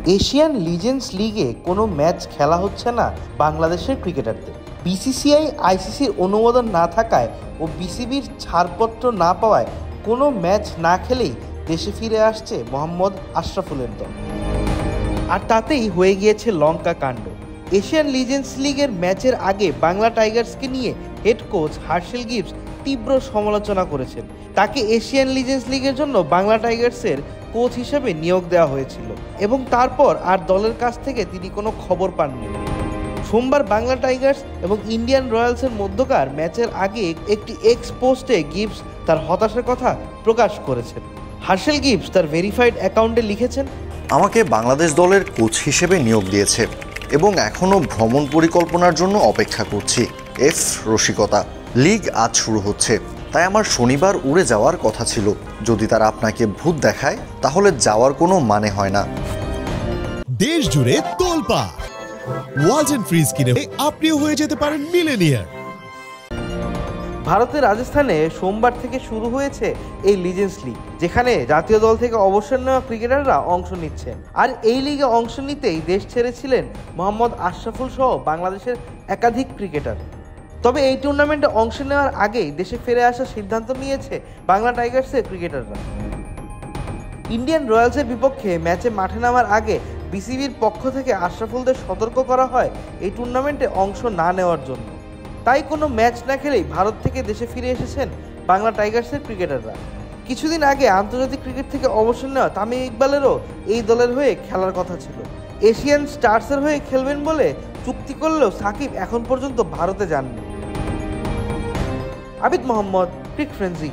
Asian legends লিগে কোনো match খেলা হচ্ছে না বাংলাদেশের ক্রিকেটারদের। বিসিসিআই আইসিসির অনুমোদন না থাকায় ও বিসিবির ছাড়পত্র না পাওয়ায় কোনো ম্যাচ না খেলেই দেশে ফিরে আসছে মোহাম্মদ আশরাফুলের দল। আর তাতেই হয়ে গিয়েছে লঙ্কা কাণ্ড। এশিয়ান লিজেন্ডস লিগের ম্যাচের আগে বাংলা টাইগার্সকে নিয়ে হেড কোচ হার্শেল গিবস তীব্র সমালোচনা করেছেন। তাকে এশিয়ান লিজেন্ডস লিগের জন্য বাংলা টাইগার্সের কোচ হিসেবে নিয়োগ দেওয়া হয়েছিল এবং তারপর আর দলের কাছ থেকে তিনি কোনো খবর পাননি। সোমবার বাংলা টাইগার্স এবং ইন্ডিয়ান রয়্যালসের মধ্যকার ম্যাচের আগে একটি এক্স পোস্টে গিবস তার হতাশার কথা প্রকাশ করেছেন। হার্শেল গিবস তার ভেরিফাইড অ্যাকাউন্টে লিখেছেন, আমাকে বাংলাদেশ দলের কোচ হিসেবে নিয়োগ দিয়েছে এবং এখনও ভ্রমণ পরিকল্পনার জন্য অপেক্ষা করছি। রসিকতা। লিগ আজ শুরু হচ্ছে, তাই আমার শনিবার উড়ে যাওয়ার কথা ছিল। যদি তারা আপনাকে ভূত দেখায় তাহলে যাওয়ার কোনো মানে হয় না। দেশ জুড়ে তোলপাড় ওয়ালটন ফ্রিজ কিনে আপনিও হয়ে যেতে পারেন মিলেনিয়ার। ভারতের রাজস্থানে সোমবার থেকে শুরু হয়েছে এই লিজেন্ডস লিগ, যেখানে জাতীয় দল থেকে অবসর নেওয়া ক্রিকেটাররা অংশ নিচ্ছেন। আর এই লিগে অংশ নিতেই দেশ ছেড়েছিলেন মোহাম্মদ আশরাফুল সহ বাংলাদেশের একাধিক ক্রিকেটার। তবে এই টুর্নামেন্টে অংশ নেওয়ার আগেই দেশে ফিরে আসার সিদ্ধান্ত নিয়েছে বাংলা টাইগার্সের ক্রিকেটাররা। ইন্ডিয়ান রয়্যালসের বিপক্ষে ম্যাচে মাঠে নামার আগে বিসিবির পক্ষ থেকে আশরাফুলদের সতর্ক করা হয় এই টুর্নামেন্টে অংশ না নেওয়ার জন্য। তাই কোনো ম্যাচ না খেলেই ভারত থেকে দেশে ফিরে এসেছেন বাংলা টাইগার্সের ক্রিকেটাররা। কিছুদিন আগে আন্তর্জাতিক ক্রিকেট থেকে অবসর নেওয়া তামিম ইকবালেরও এই দলের হয়ে খেলার কথা ছিল। এশিয়ান স্টার্সের হয়ে খেলবেন বলে চুক্তি করলেও সাকিব এখন পর্যন্ত ভারতে যাননি। আবিদ মোহাম্মদ, ক্রিক ফ্রেন্সি।